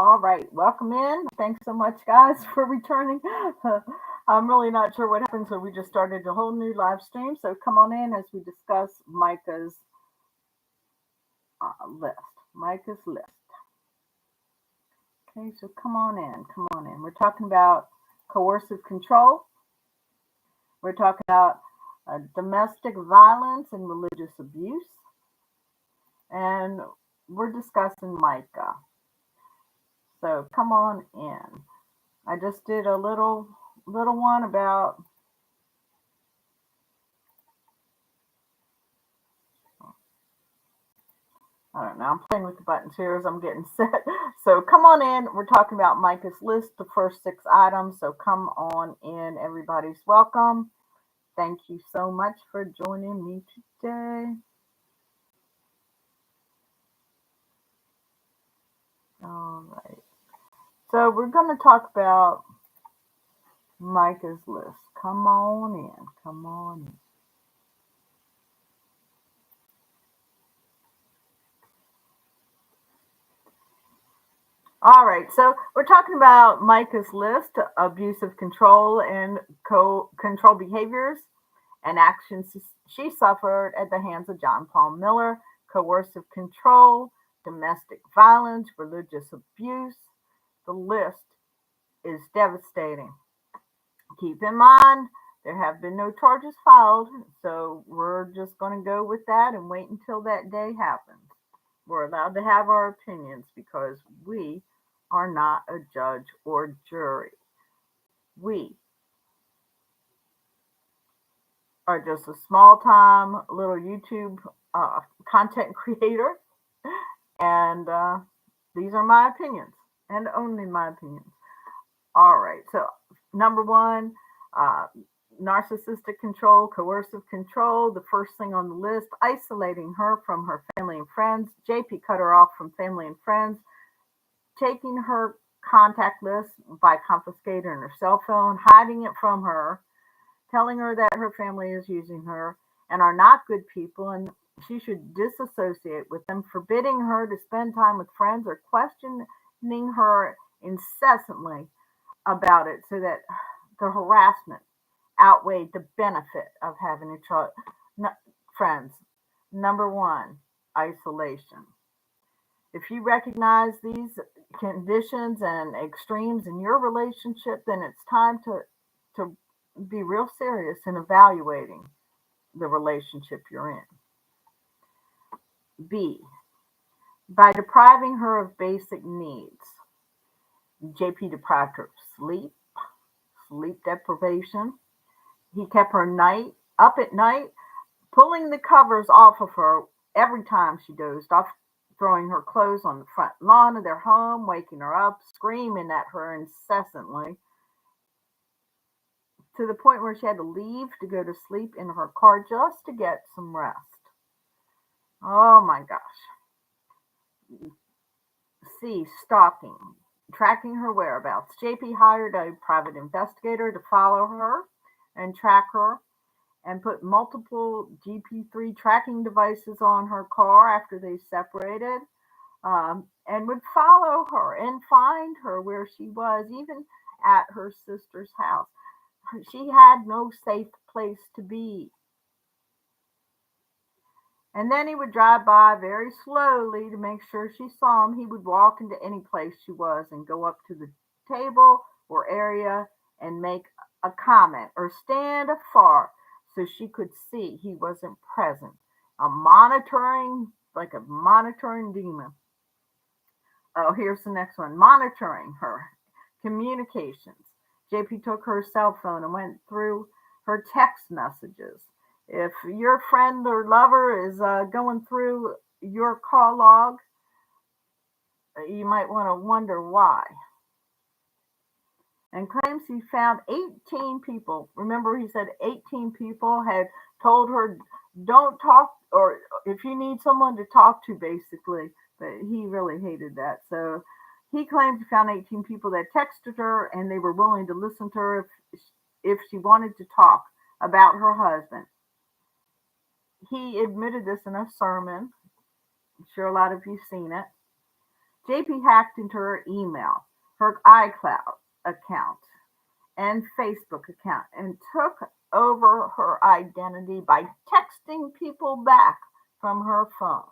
All right, welcome in. Thanks so much, guys, for returning. I'm really not sure what happened, so we just started a whole new live stream. So come on in as we discuss Micah's list. Micah's list. Okay, so come on in. Come on in. We're talking about coercive control. We're talking about domestic violence and religious abuse. And we're discussing Micah. So come on in. I just did a little one about I don't know. I'm playing with the buttons here as I'm getting set. So come on in. We're talking about Micah's list, the first 6 items. So come on in. Everybody's welcome. Thank you so much for joining me today. All right. So we're going to talk about Micah's list. Come on in. Come on in. All right, so we're talking about Micah's list, abusive control and control behaviors and actions she suffered at the hands of John Paul Miller, coercive control, domestic violence, religious abuse. The list is devastating. Keep in mind, there have been no charges filed, so we're just going to go with that and wait until that day happens. We're allowed to have our opinions because we are not a judge or jury. We are just a small time little YouTube content creator, and these are my opinions and only my opinions. All right, so number one, uh, narcissistic control, coercive control. The first thing on the list, isolating her from her family and friends. JP cut her off from family and friends, taking her contact list by confiscating her cell phone, hiding it from her, telling her that her family is using her and are not good people and she should disassociate with them, forbidding her to spend time with friends or questioning her incessantly about it so that the harassment outweighed the benefit of having a child. Friends, number one, isolation. If you recognize these conditions and extremes in your relationship, then it's time to be real serious in evaluating the relationship you're in. B, by depriving her of basic needs. JP deprived her of sleep deprivation. He kept her up at night, pulling the covers off of her every time she dozed off, throwing her clothes on the front lawn of their home, waking her up, screaming at her incessantly, to the point where she had to leave to go to sleep in her car just to get some rest. Oh my gosh. C, stalking, tracking her whereabouts. JP hired a private investigator to follow her and track her and put multiple GP3 tracking devices on her car after they separated, and would follow her and find her where she was, even at her sister's house. She had no safe place to be. And then he would drive by very slowly to make sure she saw him. He would walk into any place she was and go up to the table or area and make a comment or stand afar so she could see he wasn't present. Like a monitoring demon. Oh, here's the next one, monitoring her communications. JP took her cell phone and went through her text messages. If your friend or lover is going through your call log, you might want to wonder why. And claims he found 18 people. Remember, he said 18 people had told her, don't talk, or if you need someone to talk to, basically. But he really hated that. So he claimed he found 18 people that texted her and they were willing to listen to her if she wanted to talk about her husband. He admitted this in a sermon. I'm sure a lot of you have seen it. JP hacked into her email, her iCloud account, and Facebook account and took over her identity by texting people back from her phone.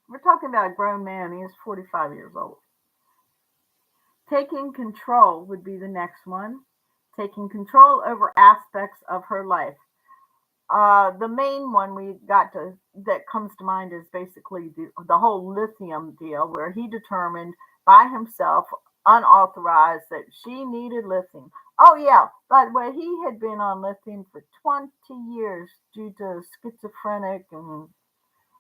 We're talking about a grown man. He is 45 years old. Taking control would be the next one. Taking control over aspects of her life. The main one that comes to mind is basically the whole lithium deal, where he determined by himself, unauthorized, that she needed lithium. Oh yeah, by the way, he had been on lithium for 20 years due to schizophrenic and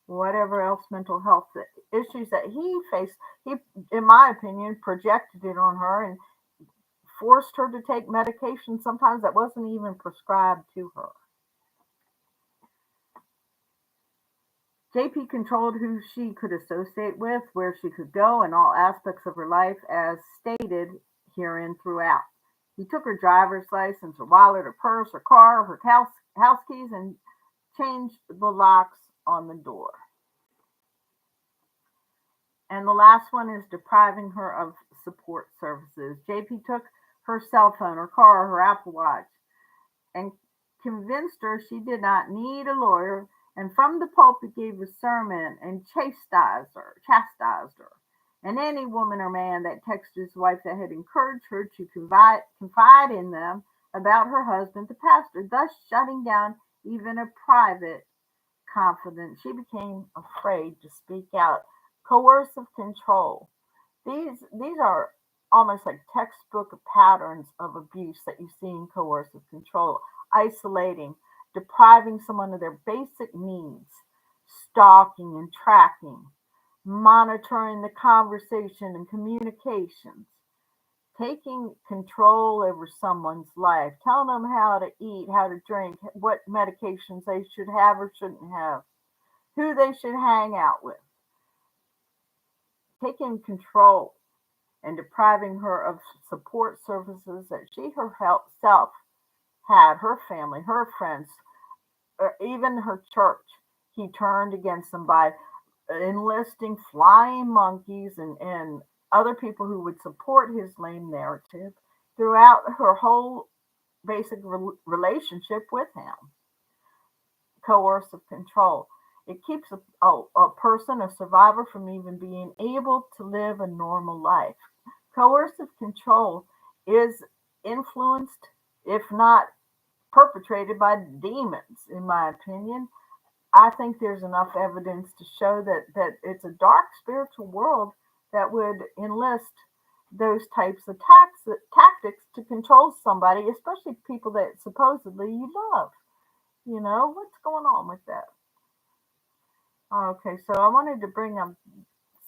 whatever else mental health issues that he faced. He, in my opinion, projected it on her and forced her to take medication sometimes that wasn't even prescribed to her. JP controlled who she could associate with, where she could go, and all aspects of her life as stated herein throughout. He took her driver's license, her wallet, her purse, her car, her house keys, and changed the locks on the door. And the last one is depriving her of support services. JP took her cell phone, her car, her Apple Watch, and convinced her she did not need a lawyer, and from the pulpit gave a sermon and chastised her. And any woman or man that texted his wife that had encouraged her to confide in them about her husband, the pastor, thus shutting down even a private confidence. She became afraid to speak out. Coercive control. These are almost like textbook patterns of abuse that you see in coercive control. Isolating, depriving someone of their basic needs, stalking and tracking, monitoring the conversation and communications, taking control over someone's life, telling them how to eat, how to drink, what medications they should have or shouldn't have, who they should hang out with. Taking control and depriving her of support services that she herself had, her family, her friends, or even her church. He turned against them by enlisting flying monkeys and other people who would support his lame narrative throughout her whole basic relationship with him. Coercive control. It keeps a person, a survivor, from even being able to live a normal life. Coercive control is influenced, if not perpetrated, by demons, in my opinion. I think there's enough evidence to show that it's a dark spiritual world that would enlist those types of tactics to control somebody, especially people that supposedly you love. You know, what's going on with that? Okay, so I wanted to bring up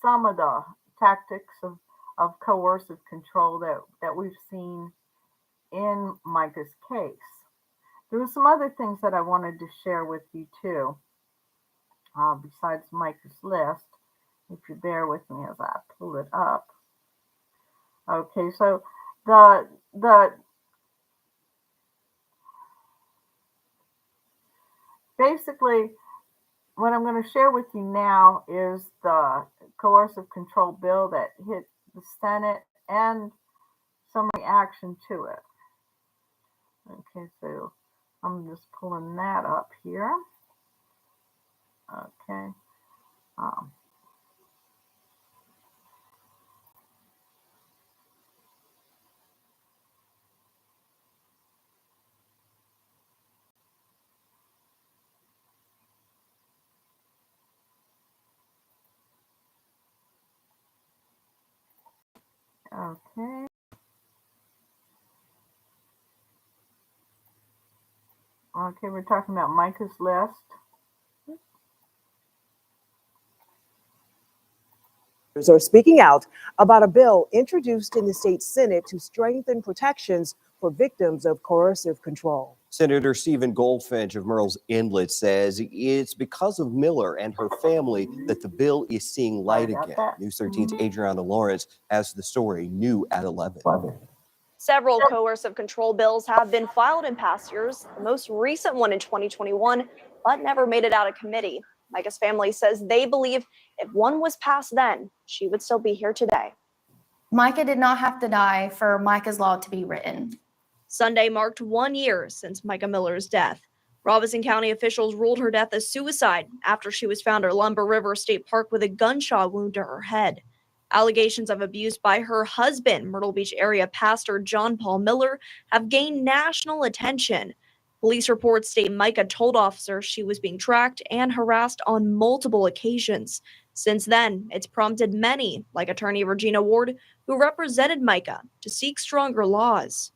some of the tactics of coercive control that we've seen in Mica's case. There were some other things that I wanted to share with you too, besides Mica's list, if you bear with me as I pull it up. Okay, so the basically what I'm going to share with you now is the coercive control bill that hit the Senate and some reaction to it. Okay, so I'm just pulling that up here. Okay. Okay. Okay, we're talking about Mica's list. Are speaking out about a bill introduced in the state Senate to strengthen protections for victims of coercive control. Senator Stephen Goldfinch of Murrells Inlet says it's because of Miller and her family that the bill is seeing light again. News 13's Adriana Lawrence has the story new at 11. Several coercive control bills have been filed in past years, the most recent one in 2021, but never made it out of committee. Mica's family says they believe if one was passed then, she would still be here today. Mica did not have to die for Mica's Law to be written. Sunday marked 1 year since Mica Miller's death. Robeson County officials ruled her death as suicide after she was found at Lumber River State Park with a gunshot wound to her head. Allegations of abuse by her husband, Myrtle Beach area pastor John Paul Miller, have gained national attention. Police reports state Mica told officers she was being tracked and harassed on multiple occasions. Since then, it's prompted many, like attorney Regina Ward, who represented Mica, to seek stronger laws.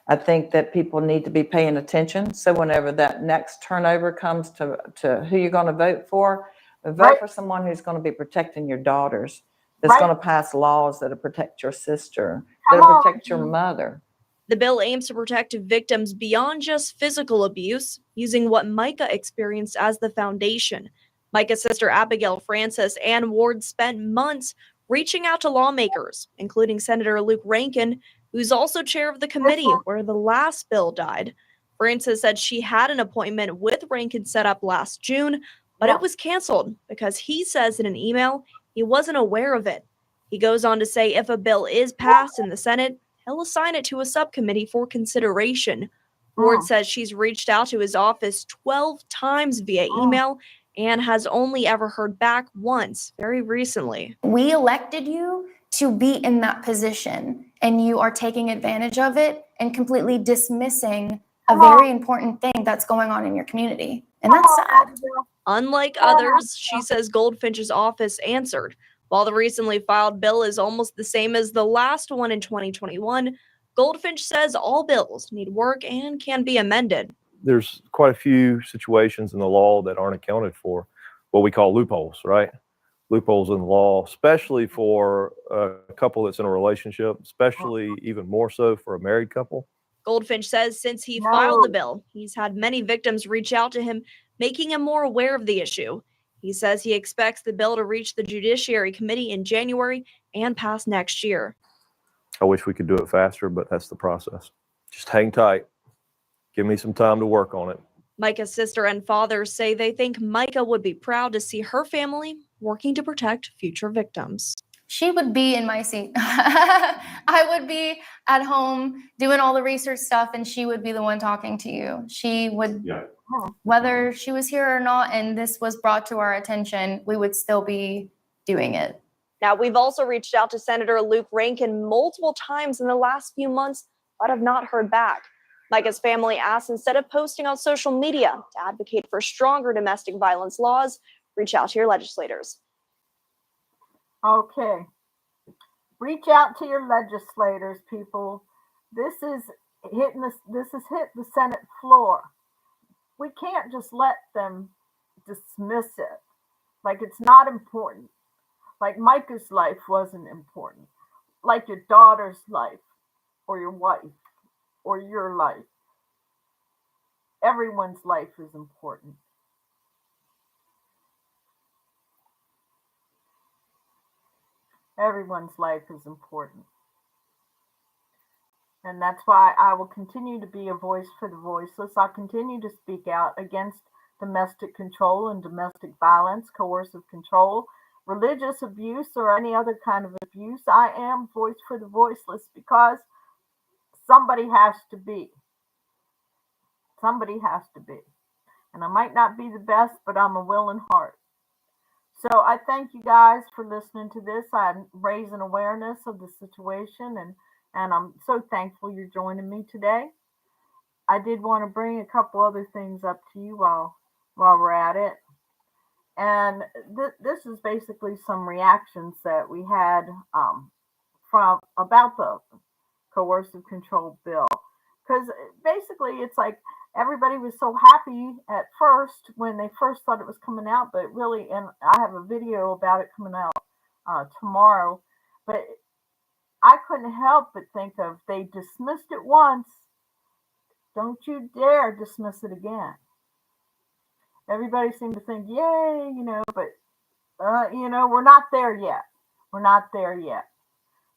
I think that people need to be paying attention. So whenever that next turnover comes to who you're going to vote for for someone who's going to be protecting your daughters, that's going to pass laws that'll protect your sister, that'll protect your mother. The bill aims to protect victims beyond just physical abuse, using what Mica experienced as the foundation. Mica's sister Abigail Francis and Ward spent months reaching out to lawmakers, including Senator Luke Rankin, who's also chair of the committee where the last bill died. Francis said she had an appointment with Rankin set up last June, but it was canceled because he says in an email he wasn't aware of it. He goes on to say if a bill is passed in the Senate, he'll assign it to a subcommittee for consideration. Ward says she's reached out to his office 12 times via email and has only ever heard back once, very recently. We elected you to be in that position, and you are taking advantage of it and completely dismissing a very important thing that's going on in your community. And that's sad. Unlike others, she says Goldfinch's office answered. While the recently filed bill is almost the same as the last one in 2021, Goldfinch says all bills need work and can be amended. There's quite a few situations in the law that aren't accounted for, what we call loopholes, right? Loopholes in the law, especially for a couple that's in a relationship, especially even more so for a married couple. Goldfinch says since he filed the bill, he's had many victims reach out to him, making him more aware of the issue. He says he expects the bill to reach the Judiciary Committee in January and pass next year. I wish we could do it faster, but that's the process. Just hang tight. Give me some time to work on it. Mica's sister and father say they think Mica would be proud to see her family working to protect future victims. She would be in my seat. I would be at home doing all the research stuff, and she would be the one talking to you. She would, whether she was here or not, and this was brought to our attention, we would still be doing it. Now, we've also reached out to Senator Luke Rankin multiple times in the last few months, but have not heard back. Mica's family asked instead of posting on social media to advocate for stronger domestic violence laws, reach out to your legislators. Okay. Reach out to your legislators, people. This has hit the Senate floor. We can't just let them dismiss it like it's not important. Like Mica's life wasn't important. Like your daughter's life or your wife or your life. Everyone's life is important. Everyone's life is important. And that's why I will continue to be a voice for the voiceless. I'll continue to speak out against domestic control and domestic violence, coercive control, religious abuse, or any other kind of abuse. I am voice for the voiceless because somebody has to be. Somebody has to be. And I might not be the best, but I'm a willing heart. So I thank you guys for listening to this. I'm raising awareness of the situation, and I'm so thankful you're joining me today. I did want to bring a couple other things up to you while we're at it. And this is basically some reactions that we had from about the coercive control bill. Because basically it's like everybody was so happy at first when they first thought it was coming out, but really, and I have a video about it coming out tomorrow, but I couldn't help but think of, they dismissed it once, don't you dare dismiss it again. Everybody seemed to think, yay, but, we're not there yet. We're not there yet.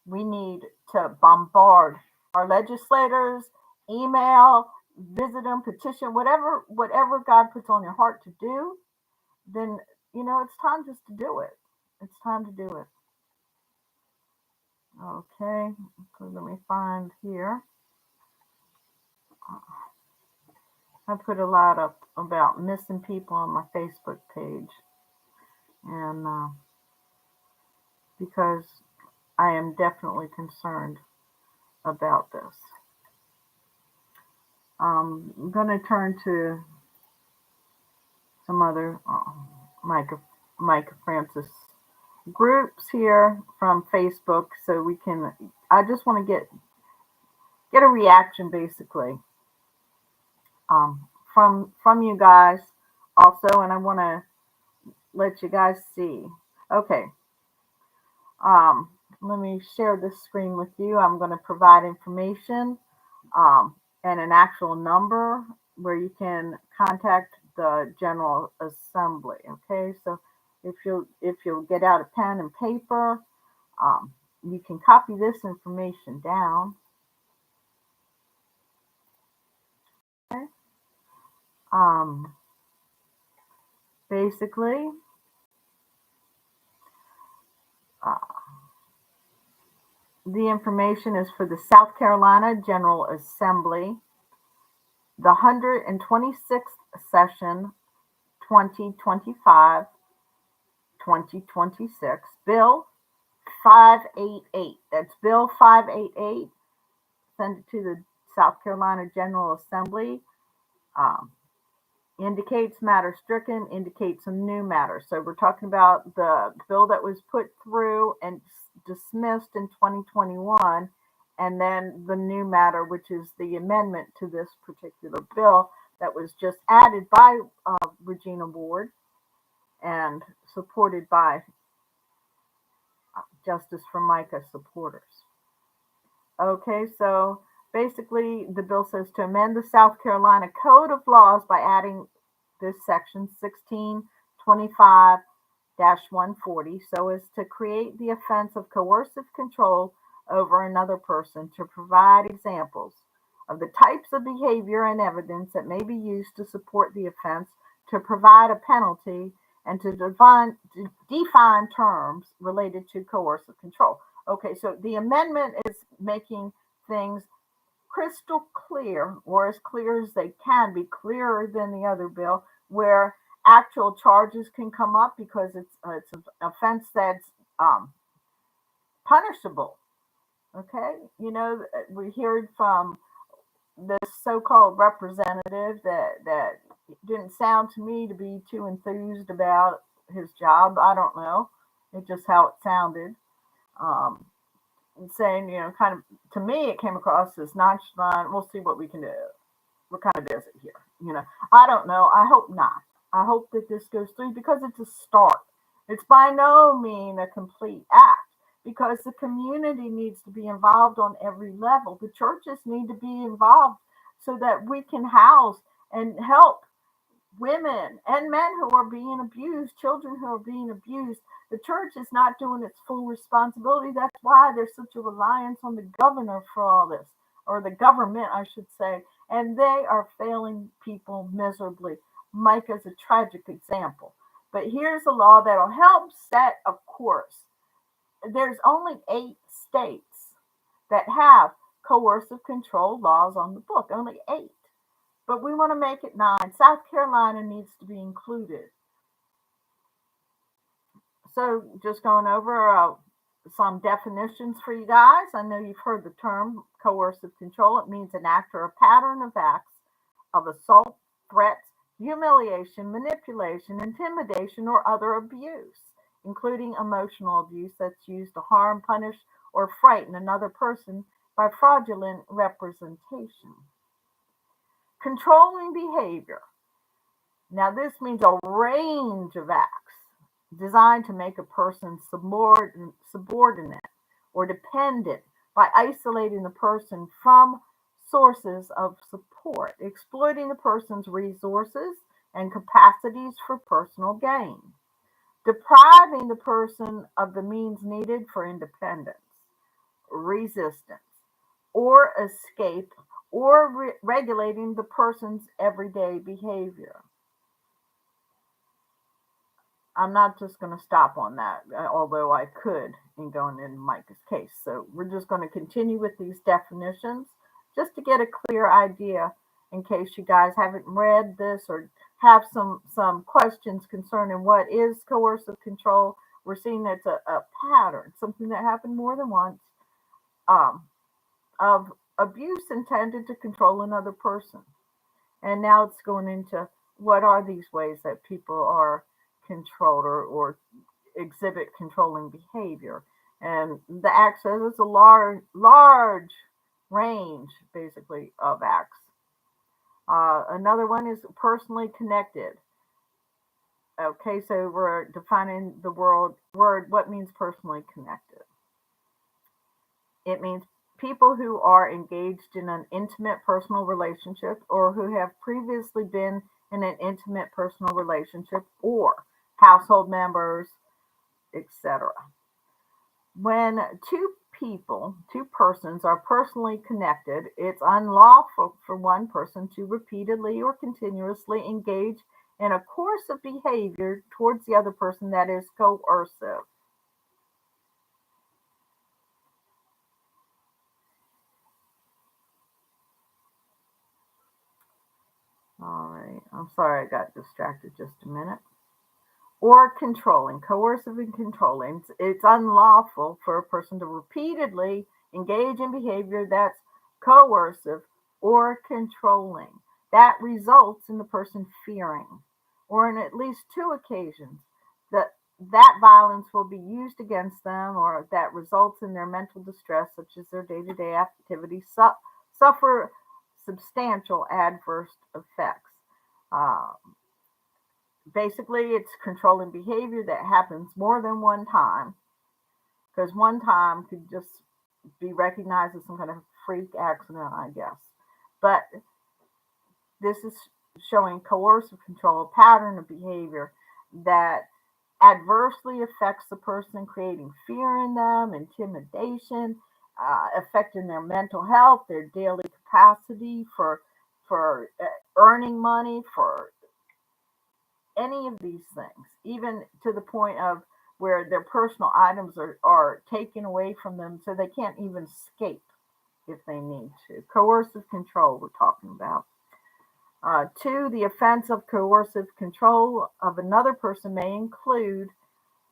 We need to bombard our legislators, email, visit them, petition, whatever God puts on your heart to do, then, it's time just to do it. It's time to do it. Okay, so let me find here. I put a lot up about missing people on my Facebook page, and because I am definitely concerned about this. I'm going to turn to some other Mica Francis groups here from Facebook, so we can. I just want to get a reaction, basically, from you guys also, and I want to let you guys see. Okay. Let me share this screen with you. I'm going to provide information and an actual number where you can contact the General Assembly. Okay, so if you'll get out a pen and paper, you can copy this information down. Okay. Basically, the information is for the South Carolina General Assembly, the 126th session, 2025-2026, Bill 588. That's Bill 588. Send it to the South Carolina General Assembly. Indicates matter stricken, indicates a new matter. So we're talking about the bill that was put through and dismissed in 2021, and then the new matter, which is the amendment to this particular bill that was just added by Regina Ward and supported by Justice for Mica supporters. Okay, so basically the bill says to amend the South Carolina Code of Laws by adding this section 1625-140 so as to create the offense of coercive control over another person, to provide examples of the types of behavior and evidence that may be used to support the offense, to provide a penalty, and to define terms related to coercive control. Okay, so the amendment is making things crystal clear, or as clear as they can be, clearer than the other bill, where actual charges can come up because it's an offense that's punishable. Okay, we heard from this so-called representative that didn't sound to me to be too enthused about his job. I don't know. It's just how it sounded. Saying, kind of, to me, it came across as nonchalant. We'll see what we can do. We're kind of busy here. I don't know. I hope not. I hope that this goes through because it's a start. It's by no means a complete act because the community needs to be involved on every level. The churches need to be involved so that we can house and help women and men who are being abused, children who are being abused. The church is not doing its full responsibility. That's why there's such a reliance on the governor for all this, or the government, I should say, and they are failing people miserably. Mica is a tragic example. But here's a law that'll help set a course. There's only 8 states that have coercive control laws on the book, only 8. But we want to make it 9. South Carolina needs to be included. So just going over some definitions for you guys. I know you've heard the term coercive control. It means an act or a pattern of acts of assault, threats, humiliation, manipulation, intimidation, or other abuse, including emotional abuse that's used to harm, punish, or frighten another person by fraudulent representation. Controlling behavior. Now, this means a range of acts designed to make a person subordinate or dependent by isolating the person from sources of support, exploiting the person's resources and capacities for personal gain, depriving the person of the means needed for independence, resistance, or escape, or regulating the person's everyday behavior. I'm not just going to stop on that, although I could in going into Mica's case. So we're just going to continue with these definitions just to get a clear idea in case you guys haven't read this or have some questions concerning what is coercive control. We're seeing it's a pattern, something that happened more than once, of abuse intended to control another person. And now it's going into what are these ways that people are controlled or exhibit controlling behavior. And the act says it's a large range, basically, of acts. Another one is personally connected. Okay, so we're defining the word, what means personally connected? It means people who are engaged in an intimate personal relationship or who have previously been in an intimate personal relationship or household members, etc. When two persons are personally connected, it's unlawful for one person to repeatedly or continuously engage in a course of behavior towards the other person that is coercive. All right, I'm sorry I got distracted just a minute. Or controlling, coercive and controlling. It's unlawful for a person to repeatedly engage in behavior that's coercive or controlling. That results in the person fearing, or in at least two occasions, that violence will be used against them or that results in their mental distress, such as their day-to-day activities, suffer substantial adverse effects. Basically, it's controlling behavior that happens more than one time, because one time could just be recognized as some kind of freak accident, I guess. But this is showing coercive control, a pattern of behavior that adversely affects the person, creating fear in them, intimidation, affecting their mental health, their daily capacity for earning money, for any of these things, even to the point of where their personal items are taken away from them so they can't even escape if they need to. Coercive control we're talking about. Two, the offense of coercive control of another person may include,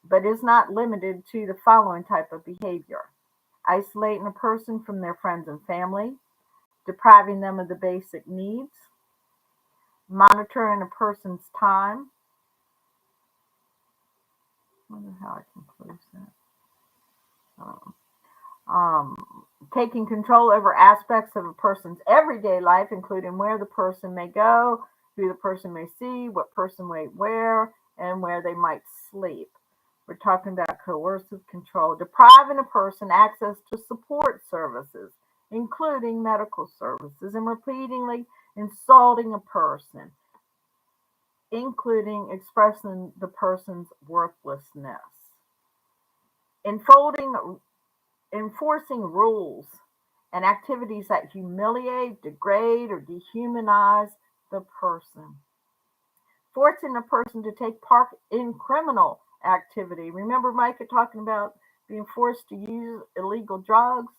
but is not limited to, the following type of behavior: isolating a person from their friends and family, depriving them of the basic needs, monitoring a person's time. I wonder how I can close that. Taking control over aspects of a person's everyday life, including where the person may go, who the person may see, what person may wear, and where they might sleep. We're talking about coercive control. Depriving a person access to support services, including medical services, and repeatedly insulting a person, including expressing the person's worthlessness. Enforcing rules and activities that humiliate, degrade, or dehumanize the person. Forcing a person to take part in criminal activity. Remember Mica talking about being forced to use illegal drugs?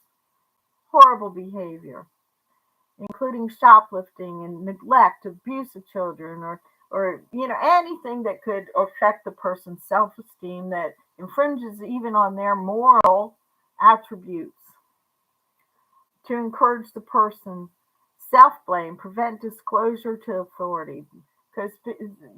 Horrible behavior, including shoplifting and neglect, abuse of children, or anything that could affect the person's self-esteem, that infringes even on their moral attributes. To encourage the person self-blame, prevent disclosure to authority, because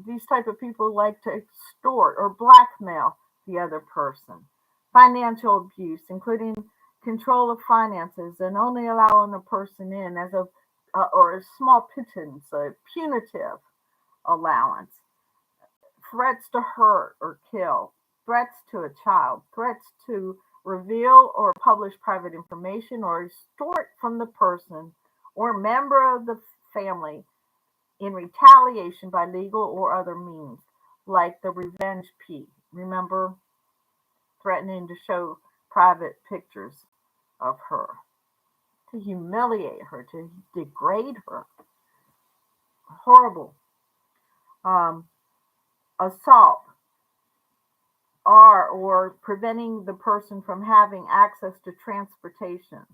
these type of people like to extort or blackmail the other person. Financial abuse, including control of finances and only allowing a person in as or a small pittance, a punitive allowance. Threats to hurt or kill, threats to a child, threats to reveal or publish private information or extort from the person or member of the family in retaliation by legal or other means, like the revenge P. Remember, threatening to show private pictures of her, to humiliate her, to degrade her. Horrible. Assault, are or preventing the person from having access to transportation.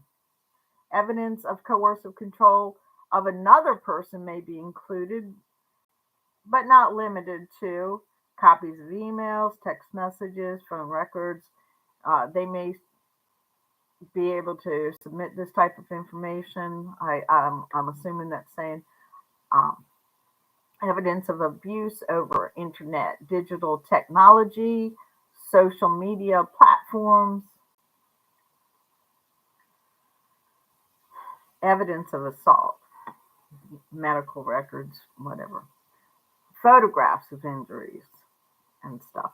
Evidence of coercive control of another person may be included, but not limited to copies of emails, text messages, phone records. They may be able to submit this type of information. I'm assuming that's saying evidence of abuse over internet, digital technology, social media platforms, evidence of assault, medical records, whatever, photographs of injuries and stuff,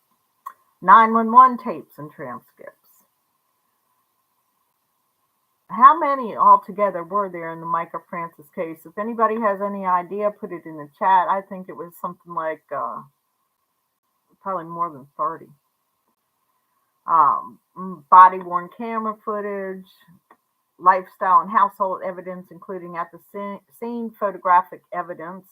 911 tapes and transcripts. How many altogether were there in the Mica Francis case? If anybody has any idea, put it in the chat. I think it was something like probably more than 30. Body-worn camera footage, lifestyle and household evidence, including at the scene photographic evidence,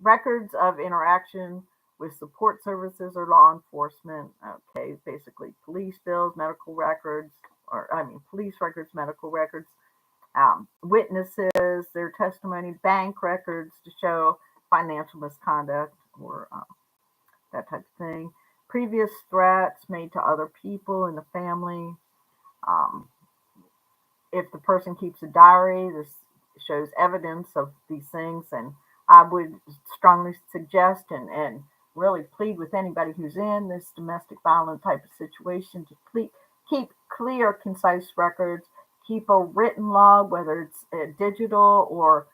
records of interaction with support services or law enforcement. Okay, basically police bills, medical records, police records, medical records, witnesses, their testimony, bank records to show financial misconduct or that type of thing, previous threats made to other people in the family. If the person keeps a diary, this shows evidence of these things, and I would strongly suggest and really plead with anybody who's in this domestic violence type of situation to keep clear, concise records, keep a written log, whether it's digital or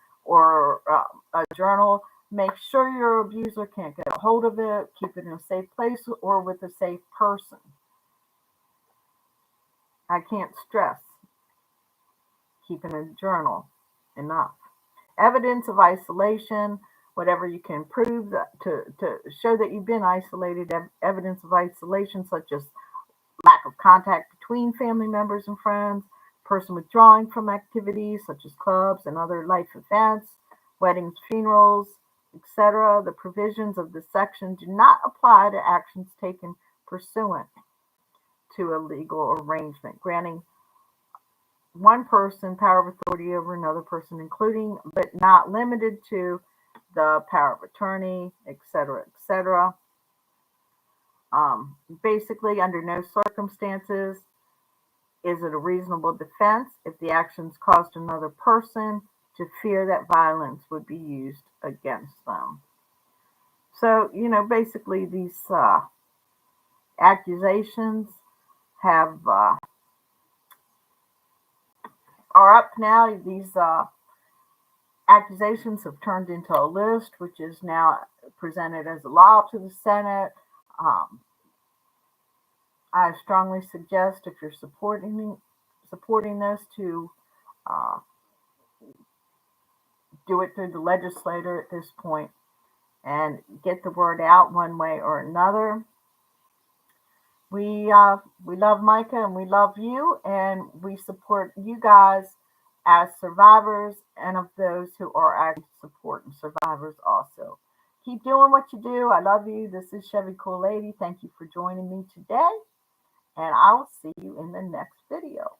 a journal. Make sure your abuser can't get a hold of it. Keep it in a safe place or with a safe person. I can't stress keeping a journal enough. Evidence of isolation, whatever you can prove to show that you've been isolated, evidence of isolation such as lack of contact between family members and friends, person withdrawing from activities such as clubs and other life events, weddings, funerals, etc. The provisions of this section do not apply to actions taken pursuant to a legal arrangement, granting one person power of authority over another person, including but not limited to the power of attorney, etc., etc. Basically, under no circumstances is it a reasonable defense if the actions caused another person to fear that violence would be used against them. So, basically these accusations are up now. These accusations have turned into a list, which is now presented as a law to the Senate. I strongly suggest, if you're supporting this, to do it through the legislator at this point and get the word out one way or another. We love Mica and we love you, and we support you guys as survivors and of those who are actually supporting survivors also. Keep doing what you do. I love you. This is Chevy Cool Lady. Thank you for joining me today, and I will see you in the next video.